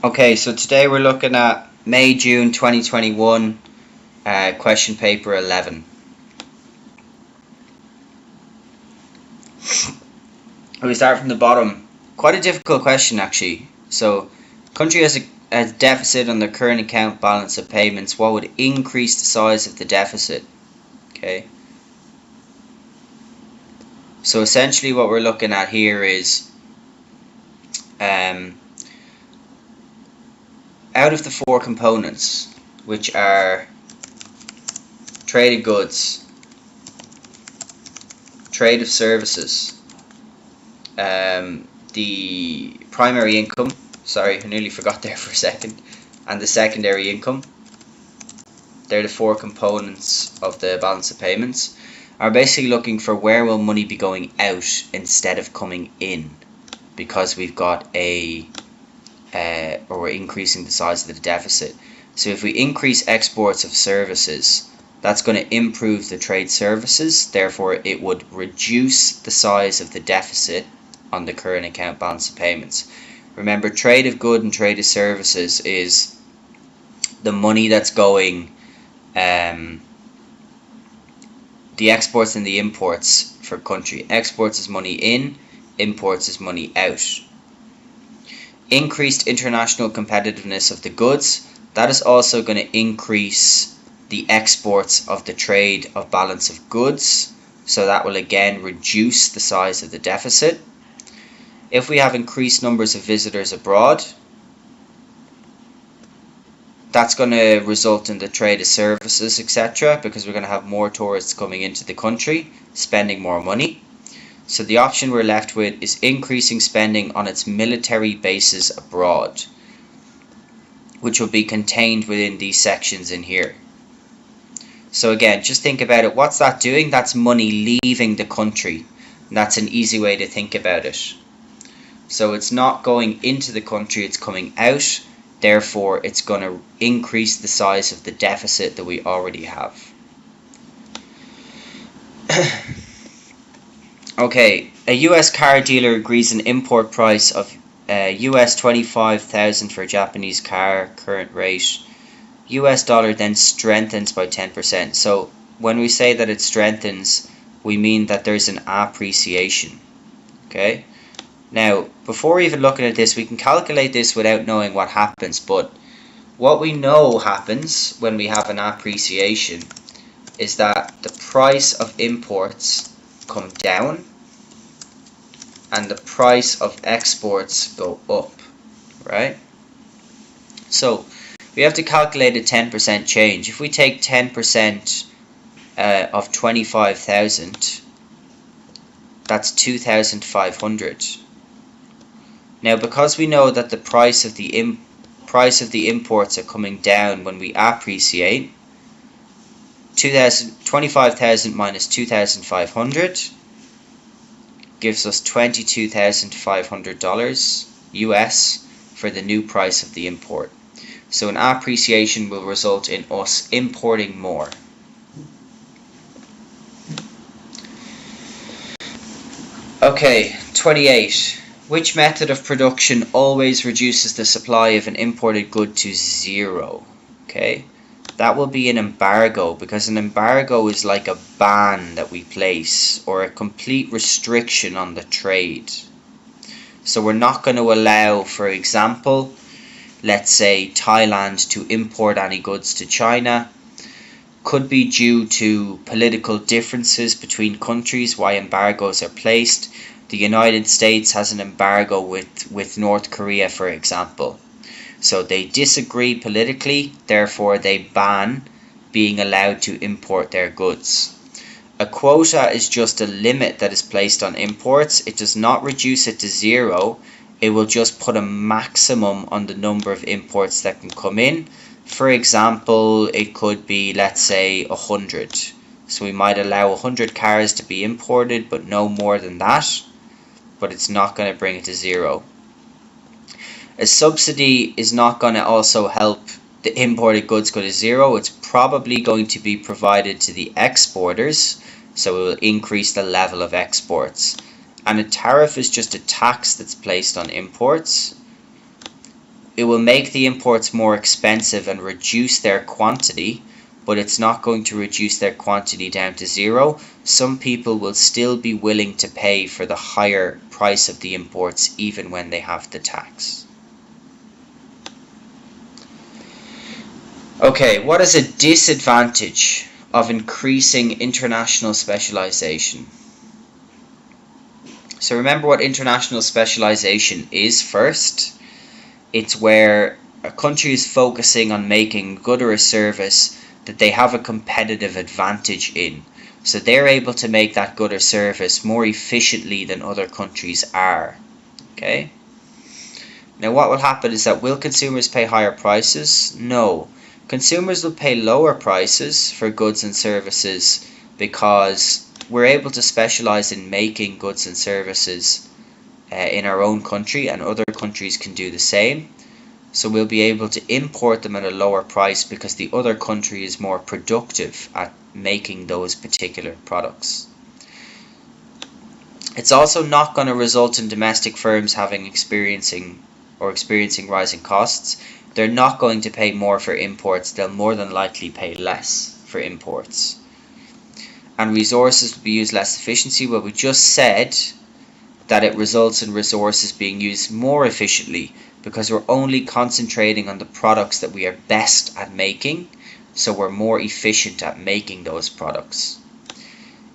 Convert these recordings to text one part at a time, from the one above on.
Okay, so today we're looking at May-June 2021 question paper 11. We start from the bottom. Quite a difficult question actually. So, country has a deficit on their current account balance of payments. What would increase the size of the deficit? Okay. So essentially what we're looking at here is out of the four components, which are trade of goods, trade of services, the primary income, sorry, I nearly forgot there for a second, and the secondary income, they're the four components of the balance of payments, are basically looking for where will money be going out instead of coming in, because we've got or we're increasing the size of the deficit. So if we increase exports of services, that's going to improve the trade services, therefore it would reduce the size of the deficit on the current account balance of payments. Remember, trade of good and trade of services is the money that's going, the exports and the imports for country. Exports is money in, imports is money out. Increased international competitiveness of the goods, that is also going to increase the exports of the trade of balance of goods, so that will again reduce the size of the deficit. If we have increased numbers of visitors abroad, that's going to result in the trade of services, etc., because we're going to have more tourists coming into the country, spending more money. So the option we're left with is increasing spending on its military bases abroad, which will be contained within these sections in here. So again, just think about it. What's that doing? That's money leaving the country. And that's an easy way to think about it. So it's not going into the country, it's coming out. Therefore, it's going to increase the size of the deficit that we already have. Okay, a US car dealer agrees an import price of US $25,000 for a Japanese car, current rate. US dollar then strengthens by 10%. So when we say that it strengthens, we mean that there's an appreciation. Okay? Now, before even looking at this, we can calculate this without knowing what happens, but what we know happens when we have an appreciation is that the price of imports come down and the price of exports go up, right? So we have to calculate a 10% change. If we take 10% of 25,000, that's 2,500. Now, because we know that the price of the imports are coming down when we appreciate, 25,000 minus 2,500 gives us $22,500 US for the new price of the import. So an appreciation will result in us importing more. Okay, 28. Which method of production always reduces the supply of an imported good to zero? Okay. That will be an embargo, because an embargo is like a ban that we place or a complete restriction on the trade. So we're not going to allow, for example, let's say Thailand to import any goods to China. Could be due to political differences between countries why embargoes are placed. The United States has an embargo with North Korea, for example. So they disagree politically, therefore they ban being allowed to import their goods. A quota is just a limit that is placed on imports. It does not reduce it to zero. It will just put a maximum on the number of imports that can come in. For example, it could be, let's say, 100. So we might allow 100 cars to be imported, but no more than that. But it's not going to bring it to zero. A subsidy is not going to also help the imported goods go to zero. It's probably going to be provided to the exporters, so it will increase the level of exports. and a tariff is just a tax that's placed on imports. It will make the imports more expensive and reduce their quantity, but it's not going to reduce their quantity down to zero. Some people will still be willing to pay for the higher price of the imports even when they have the tax. Okay, what is a disadvantage of increasing international specialization? So remember what international specialization is first. It's where a country is focusing on making a good or a service that they have a competitive advantage in. So they're able to make that good or service more efficiently than other countries are. Okay? Now what will happen is that will consumers pay higher prices? No. Consumers will pay lower prices for goods and services because we're able to specialize in making goods and services in our own country, and other countries can do the same. So we'll be able to import them at a lower price because the other country is more productive at making those particular products. It's also not going to result in domestic firms experiencing rising costs. They're not going to pay more for imports. They'll more than likely pay less for imports. And resources will be used less efficiently. Well, we just said that it results in resources being used more efficiently because we're only concentrating on the products that we are best at making, so we're more efficient at making those products.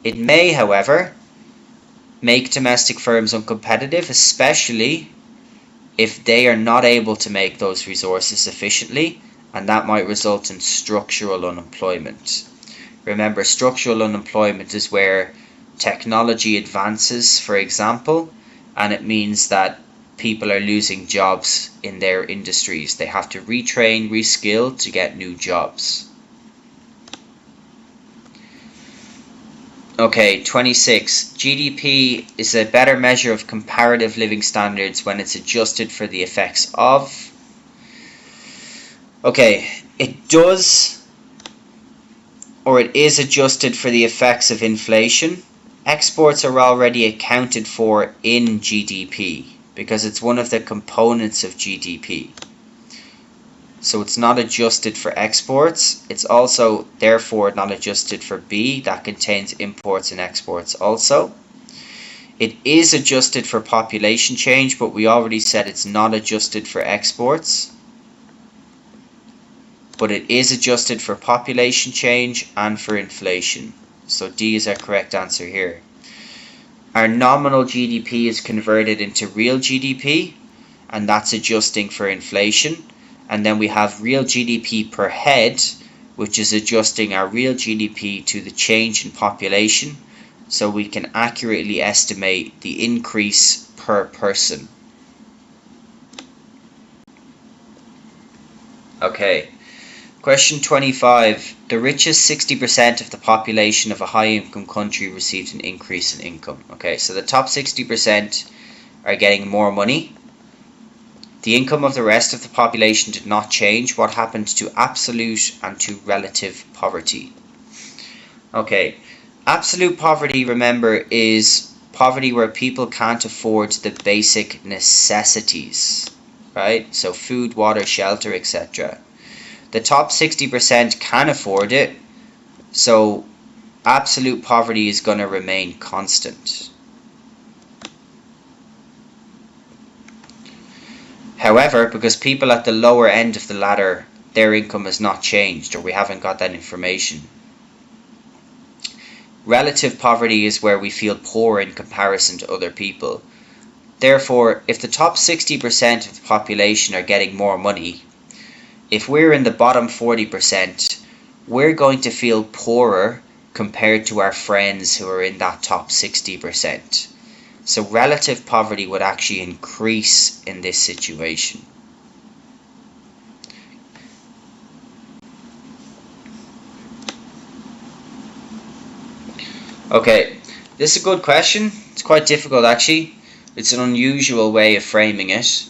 It may, however, make domestic firms uncompetitive, especially if they are not able to make those resources efficiently, and that might result in structural unemployment. Remember, structural unemployment is where technology advances, for example, and it means that people are losing jobs in their industries. They have to retrain, reskill to get new jobs. Okay, 26. GDP is a better measure of comparative living standards when it's adjusted for the effects of. Okay, it does, or it is adjusted for the effects of inflation. Exports are already accounted for in GDP because it's one of the components of GDP. So it's not adjusted for exports. It's also therefore not adjusted for B, that contains imports and exports also. It is adjusted for population change, but we already said it's not adjusted for exports. But it is adjusted for population change and for inflation. So D is our correct answer here. Our nominal GDP is converted into real GDP, and that's adjusting for inflation. And then we have real GDP per head, which is adjusting our real GDP to the change in population, so we can accurately estimate the increase per person. Okay, question 25. The richest 60% of the population of a high-income country received an increase in income. Okay, so the top 60% are getting more money. The income of the rest of the population did not change. What happened to absolute and to relative poverty? Okay, absolute poverty, remember, is poverty where people can't afford the basic necessities, right? So food, water, shelter, etc. The top 60% can afford it, so absolute poverty is going to remain constant. However, because people at the lower end of the ladder, their income has not changed, or we haven't got that information. Relative poverty is where we feel poor in comparison to other people. Therefore, if the top 60% of the population are getting more money, if we're in the bottom 40%, we're going to feel poorer compared to our friends who are in that top 60%. So relative poverty would actually increase in this situation. Okay, this is a good question. It's quite difficult actually. It's an unusual way of framing it.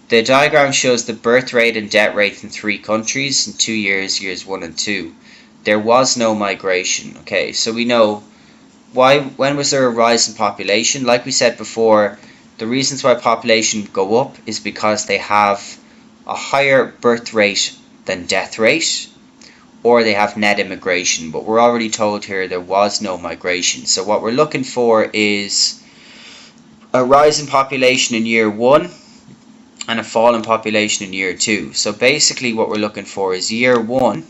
The diagram shows the birth rate and death rate in 3 countries in 2 years, years 1 and 2. There was no migration. Okay, so we know when was there a rise in population? Like we said before, the reasons why population go up is because they have a higher birth rate than death rate, or they have net immigration. But we're already told here there was no migration. So what we're looking for is a rise in population in year 1 and a fall in population in year 2. So basically what we're looking for is year 1,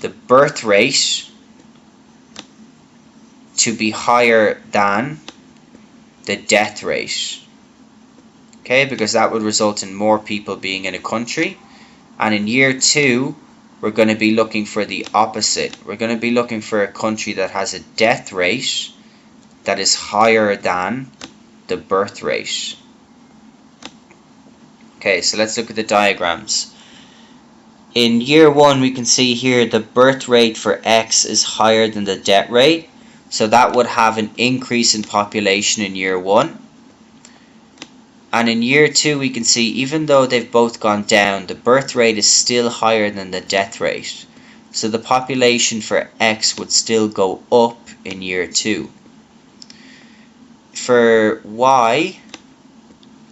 the birth rate to be higher than the death rate. Okay, because that would result in more people being in a country. And in year 2, we're going to be looking for the opposite. We're going to be looking for a country that has a death rate that is higher than the birth rate. Okay, so let's look at the diagrams. In year 1, we can see here the birth rate for X is higher than the death rate. So that would have an increase in population in year 1. And in year 2, we can see even though they've both gone down, the birth rate is still higher than the death rate. So the population for X would still go up in year 2. For Y,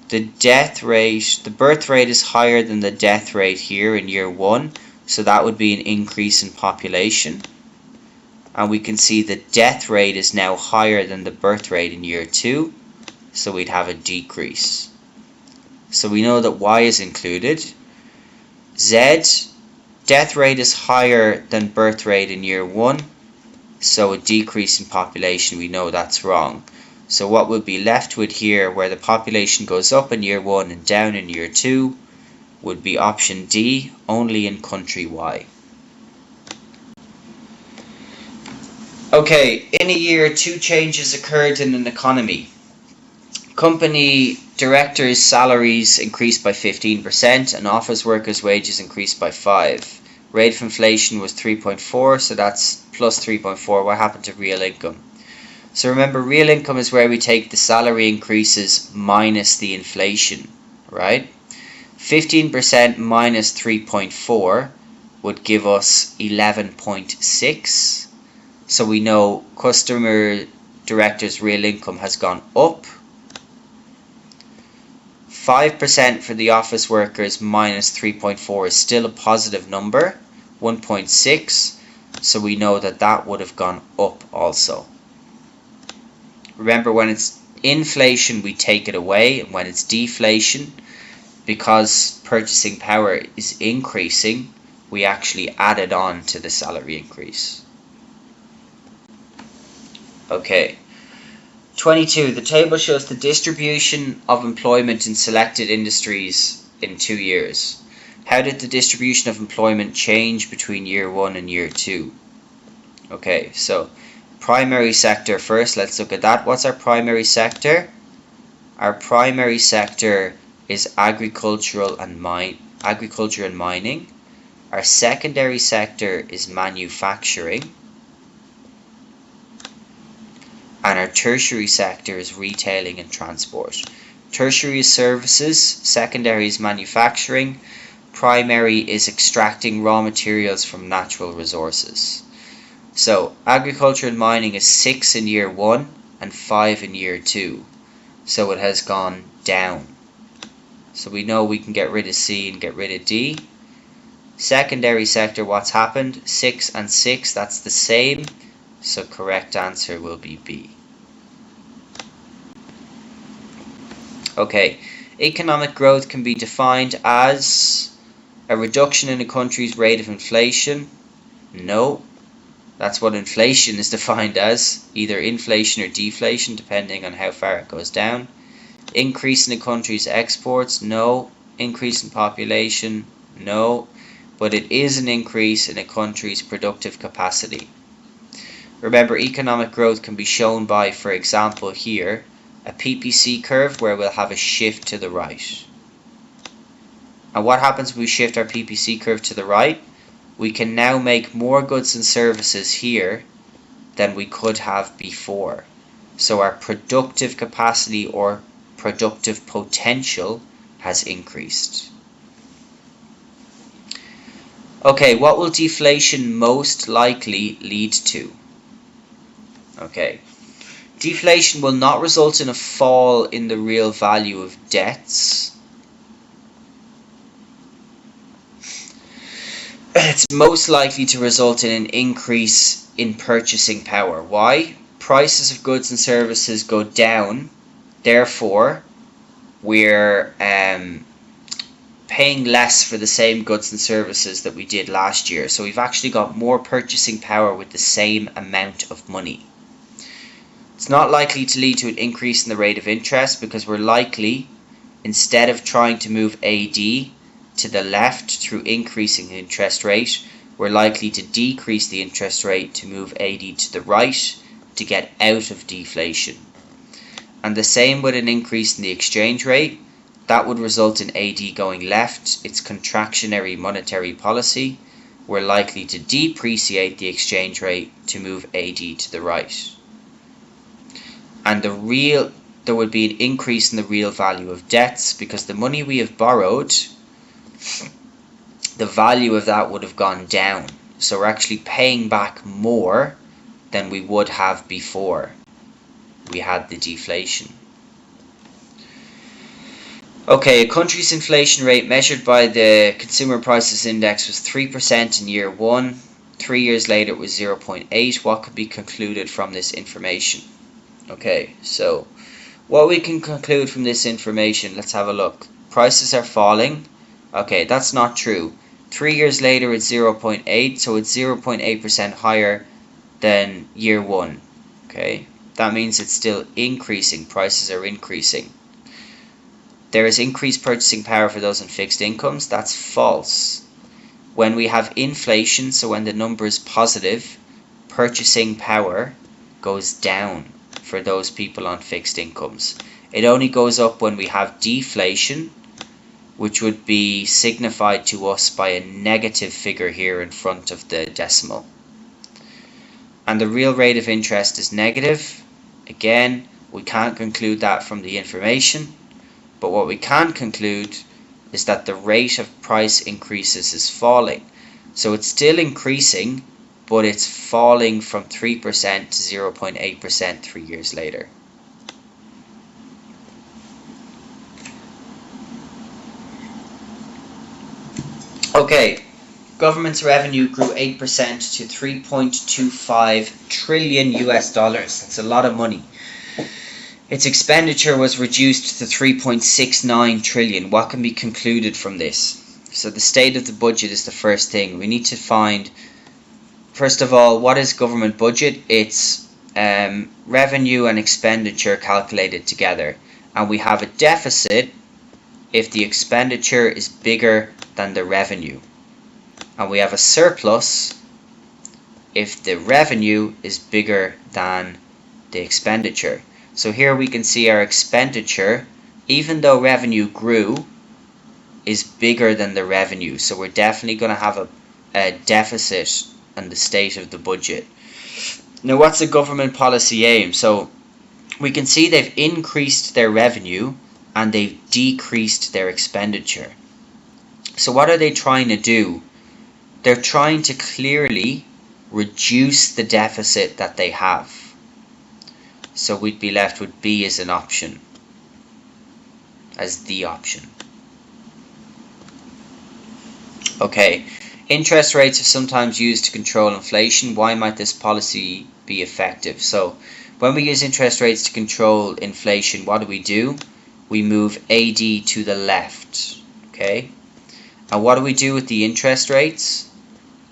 the birth rate is higher than the death rate here in year 1. So that would be an increase in population. And we can see the death rate is now higher than the birth rate in year 2, so we'd have a decrease. So we know that Y is included. Z, death rate is higher than birth rate in year 1, so a decrease in population, we know that's wrong. So what we'll be left with here, where the population goes up in year 1 and down in year 2, would be option D, only in country Y. Okay, in a year, 2 changes occurred in an economy. Company directors' salaries increased by 15% and office workers' wages increased by 5%. Rate of inflation was 3.4, so that's plus 3.4. What happened to real income? So remember, real income is where we take the salary increases minus the inflation, right? 15% minus 3.4 would give us 11.6. So we know customer directors' real income has gone up. 5% for the office workers minus 3.4 is still a positive number, 1.6. So we know that that would have gone up also. Remember, when it's inflation, we take it away. And when it's deflation, because purchasing power is increasing, we actually add it on to the salary increase. Okay, 22. The table shows the distribution of employment in selected industries in 2 years. How did the distribution of employment change between year 1 and year 2? Okay, so primary sector first. Let's look at that. What's our primary sector? Our primary sector is agriculture and mining. Our secondary sector is manufacturing. And our tertiary sector is retailing and transport. Tertiary is services, secondary is manufacturing, primary is extracting raw materials from natural resources. So agriculture and mining is 6 in year 1 and 5 in year 2. So it has gone down. So we know we can get rid of C and get rid of D. Secondary sector, what's happened? 6 and 6, that's the same. So correct answer will be B. Okay, economic growth can be defined as a reduction in a country's rate of inflation. No, that's what inflation is defined as, either inflation or deflation depending on how far it goes down. Increase in a country's exports. No. Increase in population. No, but it is an increase in a country's productive capacity. Remember, economic growth can be shown by, for example, here, a PPC curve where we'll have a shift to the right. And what happens when we shift our PPC curve to the right? We can now make more goods and services here than we could have before. So our productive capacity or productive potential has increased. Okay, what will deflation most likely lead to? Okay. Deflation will not result in a fall in the real value of debts. It's most likely to result in an increase in purchasing power. Why? Prices of goods and services go down, therefore we're paying less for the same goods and services that we did last year. So we've actually got more purchasing power with the same amount of money. It's not likely to lead to an increase in the rate of interest because we're likely, instead of trying to move AD to the left through increasing the interest rate, we're likely to decrease the interest rate to move AD to the right to get out of deflation. And the same with an increase in the exchange rate. That would result in AD going left. It's contractionary monetary policy. We're likely to depreciate the exchange rate to move AD to the right. And there would be an increase in the real value of debts because the money we have borrowed, the value of that would have gone down. So we're actually paying back more than we would have before we had the deflation. Okay, a country's inflation rate measured by the Consumer Prices Index was 3% in year 1. 3 years later it was 0.8. What could be concluded from this information? Okay, so what we can conclude from this information, let's have a look. Prices are falling. Okay, that's not true. 3 years later it's 0.8, so it's 0.8% higher than year 1. Okay, that means it's still increasing. Prices are increasing. There is increased purchasing power for those on fixed incomes. That's false. When we have inflation, so when the number is positive, purchasing power goes down for those people on fixed incomes. It only goes up when we have deflation, which would be signified to us by a negative figure here in front of the decimal. And the real rate of interest is negative. Again, we can't conclude that from the information. But what we can conclude is that the rate of price increases is falling. So it's still increasing, but it's falling from 3% to 0.8% 3 years later. Okay, government's revenue grew 8% to 3.25 trillion US dollars. That's a lot of money. Its expenditure was reduced to 3.69 trillion. What can be concluded from this? So the state of the budget is the first thing. We need to find, first of all, what is government budget? It's revenue and expenditure calculated together. And we have a deficit if the expenditure is bigger than the revenue. And we have a surplus if the revenue is bigger than the expenditure. So here we can see our expenditure, even though revenue grew, is bigger than the revenue. So we're definitely going to have a deficit in the state of the budget. Now what's the government policy aim? So we can see they've increased their revenue and they've decreased their expenditure. So what are they trying to do? They're trying to clearly reduce the deficit that they have. So we'd be left with B as an option, as the option. Okay, interest rates are sometimes used to control inflation. Why might this policy be effective? So when we use interest rates to control inflation, what do? We move AD to the left. Okay, and what do we do with the interest rates?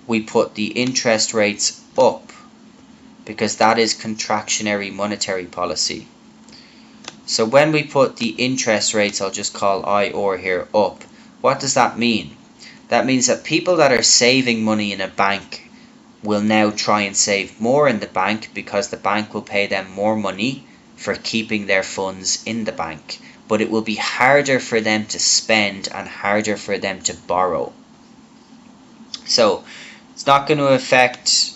We put the interest rates up, because that is contractionary monetary policy. So when we put the interest rates, I'll just call I or here, up, what does that mean? That means that people that are saving money in a bank will now try and save more in the bank because the bank will pay them more money for keeping their funds in the bank. But it will be harder for them to spend and harder for them to borrow. So it's not going to affect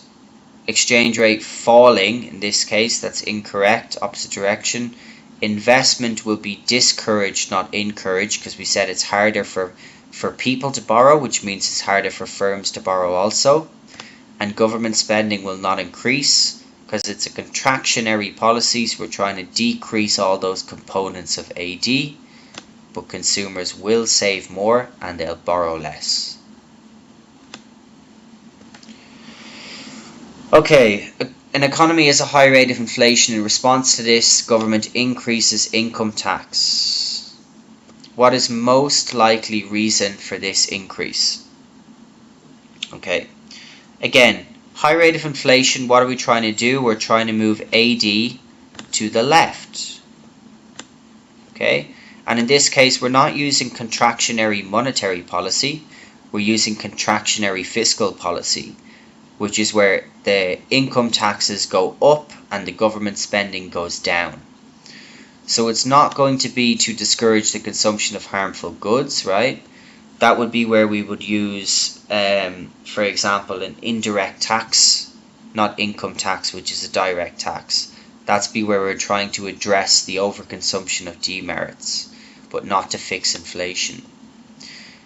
exchange rate falling. In this case, that's incorrect, opposite direction. Investment will be discouraged, not encouraged, because we said it's harder for people to borrow, which means it's harder for firms to borrow also. And government spending will not increase, because it's a contractionary policy, so we're trying to decrease all those components of AD, but consumers will save more and they'll borrow less. Okay, an economy has a high rate of inflation. In response to this, government increases income tax. What is most likely reason for this increase? Okay, again, high rate of inflation, what are we trying to do? We're trying to move AD to the left. Okay, and in this case, we're not using contractionary monetary policy, we're using contractionary fiscal policy, which is where the income taxes go up and the government spending goes down. So it's not going to be to discourage the consumption of harmful goods, right? That would be where we would use, for example, an indirect tax, not income tax, which is a direct tax. That's be where we're trying to address the overconsumption of demerits, but not to fix inflation.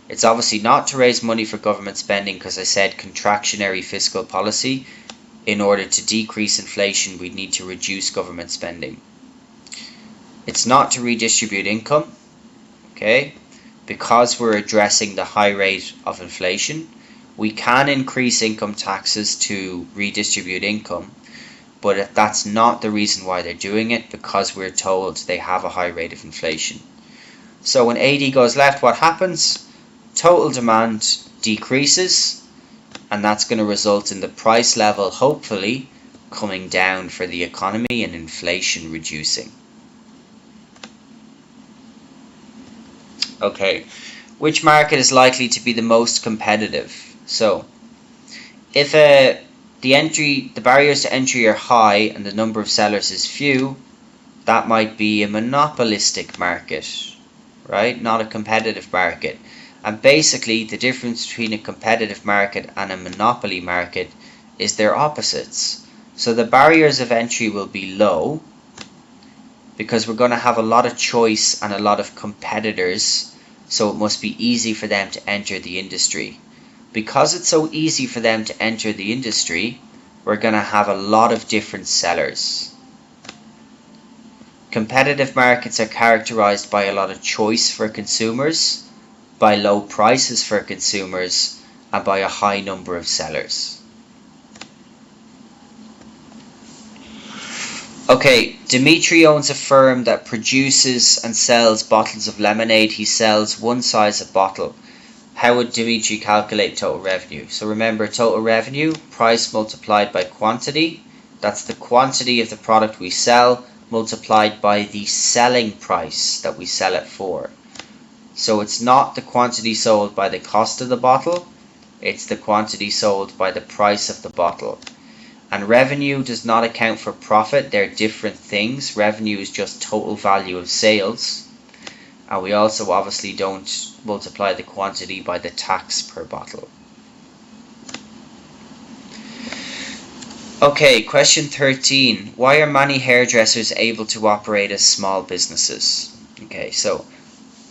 It's obviously not to raise money for government spending, because I said contractionary fiscal policy. In order to decrease inflation, we need to reduce government spending. It's not to redistribute income, okay? Because we're addressing the high rate of inflation, we can increase income taxes to redistribute income, but that's not the reason why they're doing it, because we're told they have a high rate of inflation. So when AD goes left, what happens? Total demand decreases, and that's going to result in the price level hopefully coming down for the economy and inflation reducing. Okay, which market is likely to be the most competitive? So, if the barriers to entry are high and the number of sellers is few, that might be a monopolistic market, right? Not a competitive market. And basically, the difference between a competitive market and a monopoly market is their opposites. So the barriers of entry will be low, because we're going to have a lot of choice and a lot of competitors, so it must be easy for them to enter the industry. Because it's so easy for them to enter the industry, we're going to have a lot of different sellers. Competitive markets are characterized by a lot of choice for consumers, by low prices for consumers, and by a high number of sellers. Okay, Dimitri owns a firm that produces and sells bottles of lemonade. He sells one size of bottle. How would Dimitri calculate total revenue? So remember, total revenue, price multiplied by quantity. That's the quantity of the product we sell multiplied by the selling price that we sell it for. So it's not the quantity sold by the cost of the bottle, it's the quantity sold by the price of the bottle. And revenue does not account for profit. They're different things. Revenue is just total value of sales. And we also obviously don't multiply the quantity by the tax per bottle. Okay, question 13. Why are many hairdressers able to operate as small businesses? Okay, so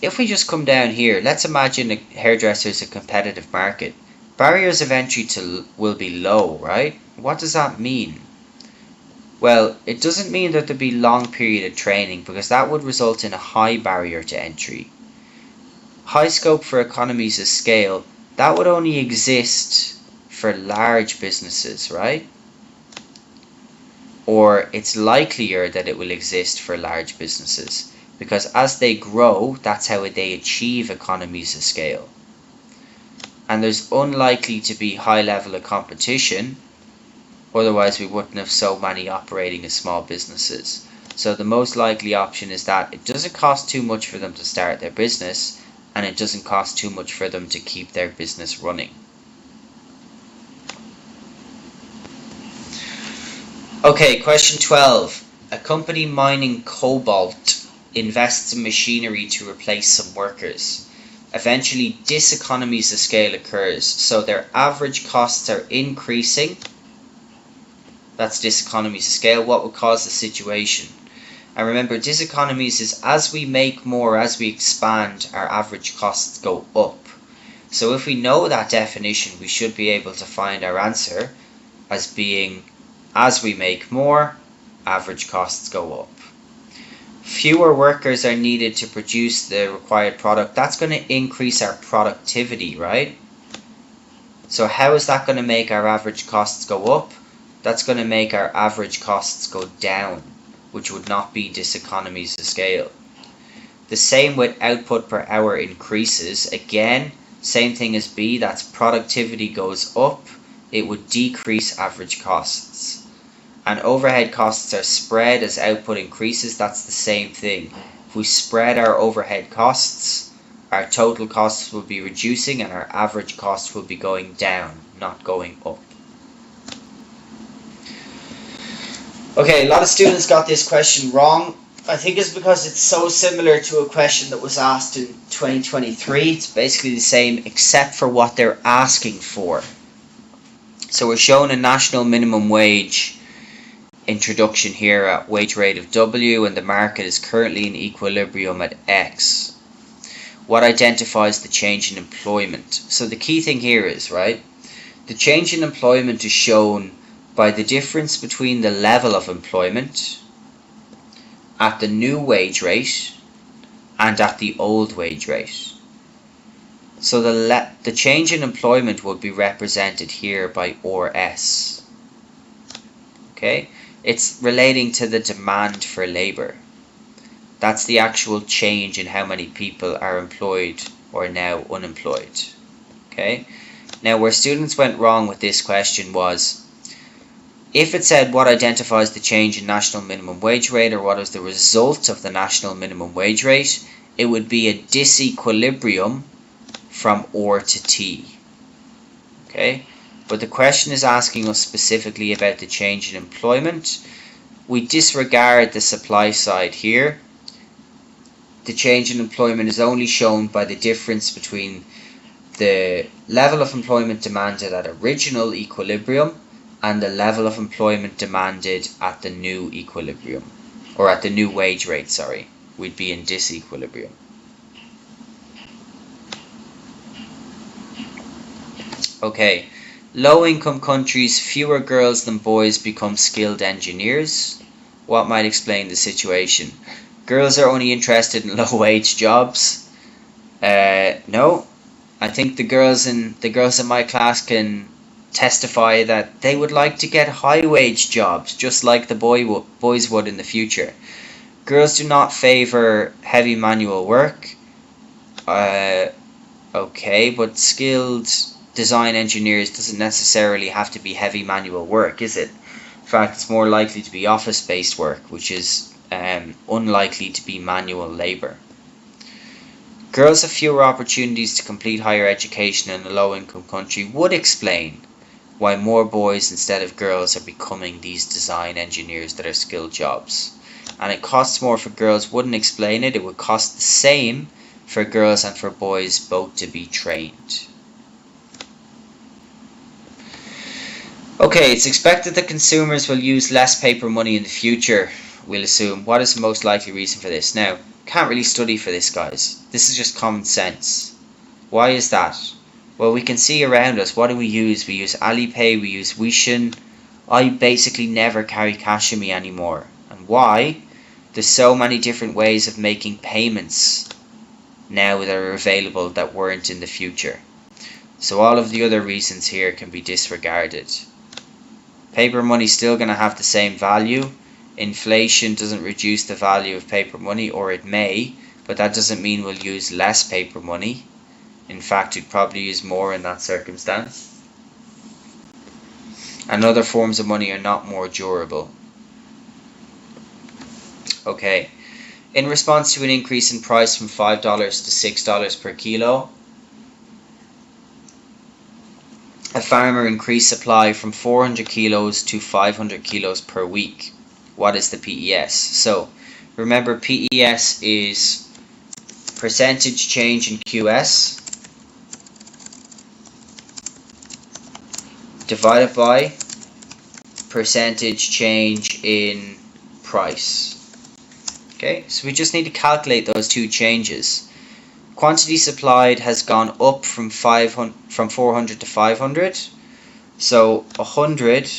if we just come down here, let's imagine a hairdresser is a competitive market. Barriers of entry will be low, right? What does that mean? Well, it doesn't mean that there'll be long period of training, because that would result in a high barrier to entry. High scope for economies of scale, that would only exist for large businesses, right? Or it's likelier that it will exist for large businesses, because as they grow, that's how they achieve economies of scale. And there's unlikely to be high level of competition, otherwise we wouldn't have so many operating as small businesses. So the most likely option is that it doesn't cost too much for them to start their business, and it doesn't cost too much for them to keep their business running. Okay, question 12. A company mining cobalt invests in machinery to replace some workers. Eventually, diseconomies of scale occurs, so their average costs are increasing. That's diseconomies of scale. What would cause the situation? And remember, diseconomies is as we make more, as we expand, our average costs go up. So if we know that definition, we should be able to find our answer as being As we make more, average costs go up. Fewer workers are needed to produce the required product. That's going to increase our productivity, right? So how is that going to make our average costs go up? That's going to make our average costs go down, which would not be diseconomies of scale. The same with output per hour increases. Again, same thing as B, that's productivity goes up, it would decrease average costs. And overhead costs are spread as output increases, that's the same thing. If we spread our overhead costs, our total costs will be reducing and our average costs will be going down, not going up. Okay, a lot of students got this question wrong. I think it's because it's so similar to a question that was asked in 2023. It's basically the same except for what they're asking for. So we're shown a national minimum wage introduction here at wage rate of W, and the market is currently in equilibrium at X. What identifies the change in employment? So the key thing here is, right, the change in employment is shown by the difference between the level of employment at the new wage rate and at the old wage rate. So the change in employment will be represented here by OR-S. Okay? It's relating to the demand for labor. That's the actual change in how many people are employed or now unemployed. Okay? Now where students went wrong with this question was, if it said what identifies the change in national minimum wage rate or what is the result of the national minimum wage rate, it would be a disequilibrium from OR to T. Okay? But the question is asking us specifically about the change in employment. We disregard the supply side here. The change in employment is only shown by the difference between the level of employment demanded at original equilibrium and the level of employment demanded at the new equilibrium, or at the new wage rate, sorry. We'd be in disequilibrium. Okay. Low-income countries, fewer girls than boys become skilled engineers. What might explain the situation? Girls are only interested in low-wage jobs. No, I think the girls in my class can testify that they would like to get high-wage jobs, just like the boys would in the future. Girls do not favor heavy manual work. Okay, but skilled design engineers doesn't necessarily have to be heavy manual work, is it? In fact, it's more likely to be office-based work, which is unlikely to be manual labor. Girls have fewer opportunities to complete higher education in a low-income country would explain why more boys instead of girls are becoming these design engineers that are skilled jobs. And it costs more for girls wouldn't explain it. It would cost the same for girls and for boys both to be trained. Okay, it's expected that consumers will use less paper money in the future, we'll assume. What is the most likely reason for this? Now, can't really study for this, guys. This is just common sense. Why is that? Well, we can see around us, what do we use? We use Alipay, we use Weixin. I basically never carry cash in me anymore. And why? There's so many different ways of making payments now that are available that weren't in the future. So all of the other reasons here can be disregarded. Paper money is still going to have the same value. Inflation doesn't reduce the value of paper money, or it may, but that doesn't mean we'll use less paper money. In fact, we'd probably use more in that circumstance. And other forms of money are not more durable. Okay, in response to an increase in price from $5 to $6 per kilo, a farmer increased supply from 400 kilos to 500 kilos per week. What is the PES? So remember, PES is percentage change in QS divided by percentage change in price. Okay, so we just need to calculate those two changes. Quantity supplied has gone up from 400 to 500. So 100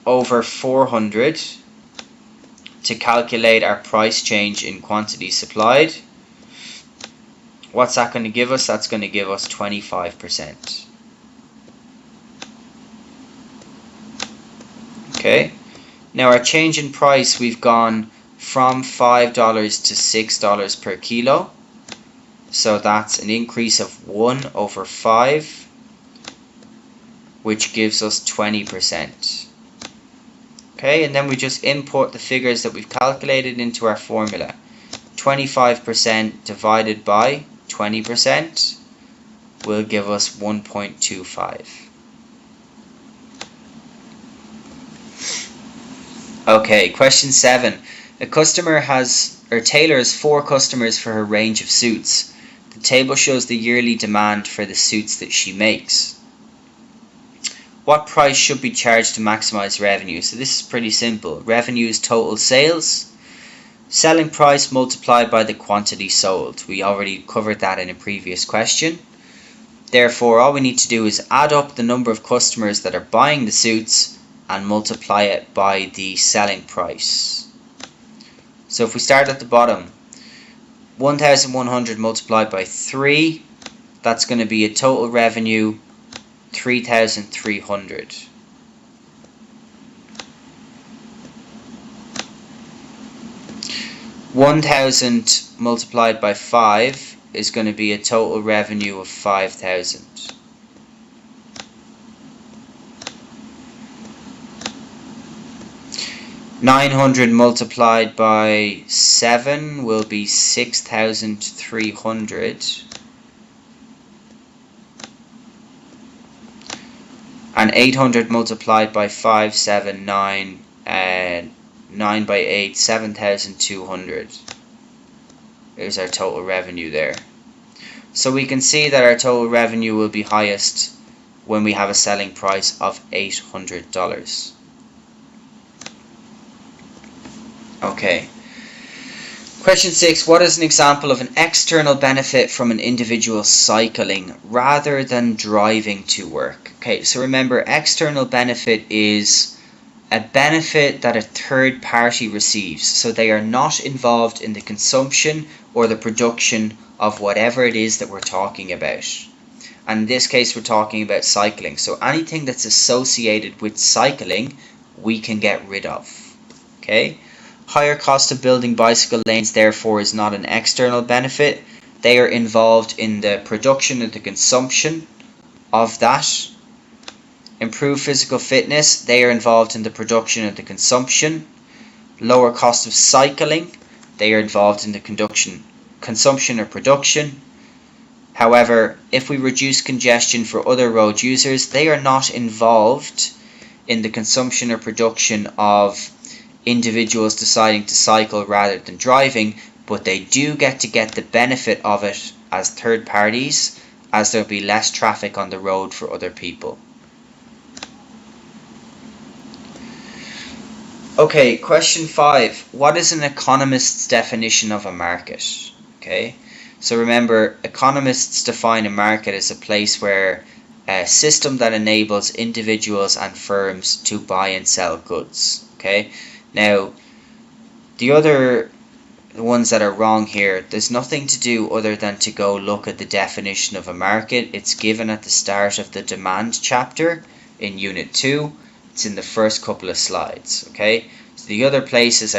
over 400 to calculate our price change in quantity supplied. What's that going to give us? That's going to give us 25%. Okay, now our change in price, we've gone from $5 to $6 per kilo. So that's an increase of 1 over 5, which gives us 20%. Okay, and then we just import the figures that we've calculated into our formula. 25% divided by 20% will give us 1.25. Okay, question 7. A customer tailor has 4 customers for her range of suits. The table shows the yearly demand for the suits that she makes. What price should be charged to maximize revenue? So this is pretty simple. Revenue is total sales. Selling price multiplied by the quantity sold. We already covered that in a previous question. Therefore, all we need to do is add up the number of customers that are buying the suits and multiply it by the selling price. So if we start at the bottom, 1,100 multiplied by 3, that's going to be a total revenue 3,300. $1,000 multiplied by 5 is going to be a total revenue of 5,000. $900 multiplied by 7 will be 6,300. And 800 multiplied by 5, 7, 9, and 9 by 8, 7,200. There's our total revenue there. So we can see that our total revenue will be highest when we have a selling price of $800. Okay. Question 6. What is an example of an external benefit from an individual cycling rather than driving to work? Okay, so remember, external benefit is a benefit that a third party receives. So they are not involved in the consumption or the production of whatever it is that we're talking about. And in this case, we're talking about cycling. So anything that's associated with cycling, we can get rid of. Okay? Higher cost of building bicycle lanes, therefore, is not an external benefit. They are involved in the production and the consumption of that. Improved physical fitness, they are involved in the production and the consumption. Lower cost of cycling, they are involved in the consumption or production. However, if we reduce congestion for other road users, they are not involved in the consumption or production of individuals deciding to cycle rather than driving, but they do get the benefit of it as third parties, as there'll be less traffic on the road for other people. Okay, question 5. What is an economist's definition of a market? Okay, so remember, economists define a market as a place where a system that enables individuals and firms to buy and sell goods. Okay, now the ones that are wrong here, there's nothing to do other than to go look at the definition of a market. It's given at the start of the demand chapter in Unit 2. It's in the first couple of slides. Okay, so the other places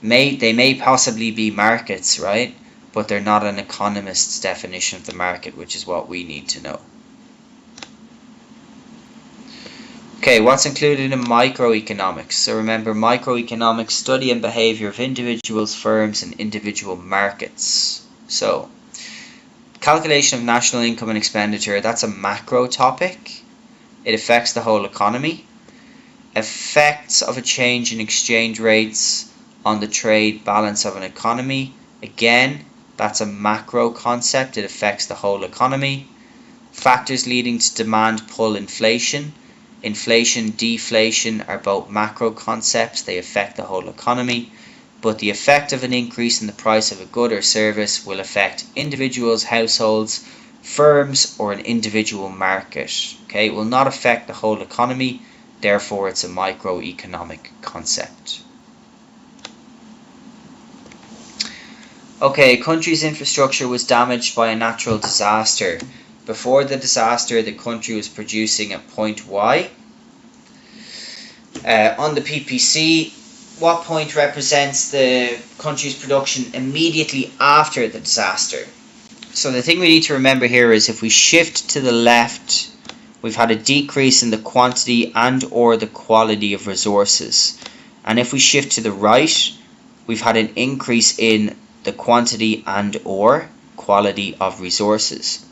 may possibly be markets, right? But they're not an economist's definition of the market, which is what we need to know. Okay, what's included in microeconomics? So remember, microeconomics, study and behavior of individuals, firms, and individual markets. So, calculation of national income and expenditure, that's a macro topic. It affects the whole economy. Effects of a change in exchange rates on the trade balance of an economy. Again, that's a macro concept. It affects the whole economy. Factors leading to demand pull inflation. Inflation, deflation are both macro concepts. They affect the whole economy. But the effect of an increase in the price of a good or service will affect individuals, households, firms, or an individual market. Okay, it will not affect the whole economy. Therefore, it's a microeconomic concept. Okay, a country's infrastructure was damaged by a natural disaster. Before the disaster, the country was producing at point Y. On the PPC, what point represents the country's production immediately after the disaster? So the thing we need to remember here is if we shift to the left, we've had a decrease in the quantity and or the quality of resources. And if we shift to the right, we've had an increase in the quantity and or quality of resources.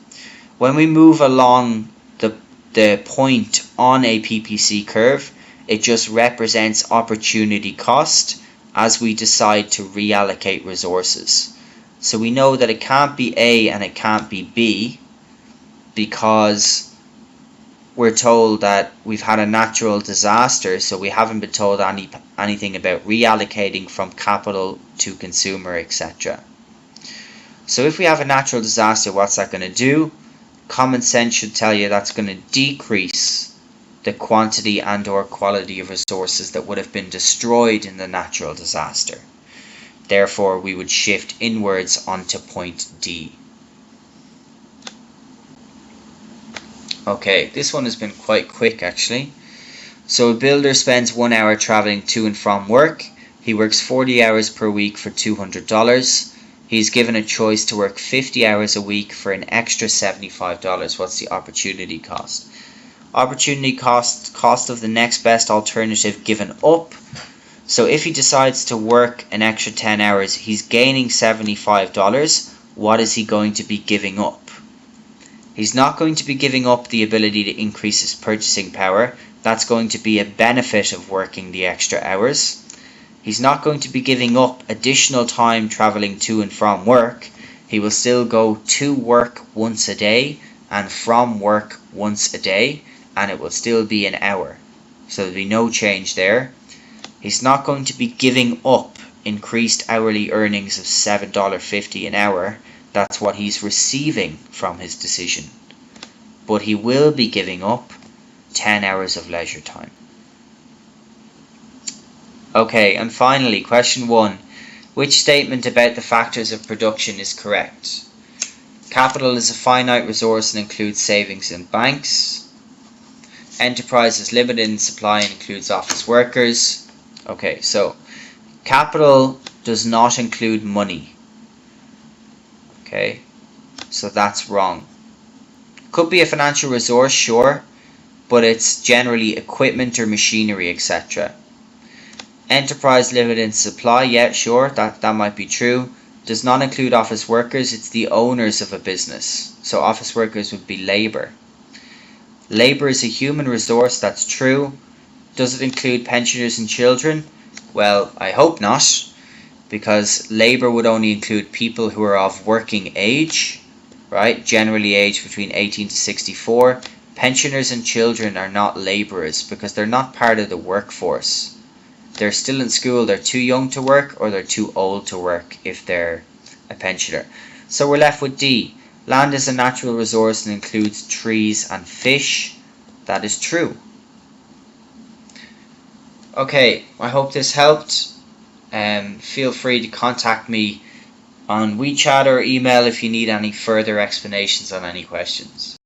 When we move along the point on a PPC curve, it just represents opportunity cost as we decide to reallocate resources. So we know that it can't be A and it can't be B because we're told that we've had a natural disaster, so we haven't been told anything about reallocating from capital to consumer, etc. So if we have a natural disaster, what's that going to do? Common sense should tell you that's going to decrease the quantity and or quality of resources that would have been destroyed in the natural disaster. Therefore, we would shift inwards onto point D. Okay, this one has been quite quick actually. So a builder spends 1 hour traveling to and from work. He works 40 hours per week for $200. He's given a choice to work 50 hours a week for an extra $75. What's the opportunity cost? Opportunity cost of the next best alternative given up. So if he decides to work an extra 10 hours, he's gaining $75. What is he going to be giving up? He's not going to be giving up the ability to increase his purchasing power. That's going to be a benefit of working the extra hours. He's not going to be giving up additional time traveling to and from work. He will still go to work once a day and from work once a day, and it will still be an hour. So there'll be no change there. He's not going to be giving up increased hourly earnings of $7.50 an hour. That's what he's receiving from his decision. But he will be giving up 10 hours of leisure time. Okay, and finally, question 1. Which statement about the factors of production is correct? Capital is a finite resource and includes savings in banks. Enterprise is limited in supply and includes office workers. Okay, so capital does not include money. Okay, so that's wrong. Could be a financial resource, sure, but it's generally equipment or machinery, etc. Enterprise limited in supply, yeah, sure, that might be true. Does not include office workers, it's the owners of a business. So office workers would be labour. Labour is a human resource, that's true. Does it include pensioners and children? Well, I hope not, because labour would only include people who are of working age, right? Generally aged between 18 to 64. Pensioners and children are not labourers because they're not part of the workforce. They're still in school, they're too young to work or they're too old to work if they're a pensioner. So we're left with D. Land is a natural resource and includes trees and fish. That is true. Okay, I hope this helped. Feel free to contact me on WeChat or email if you need any further explanations on any questions.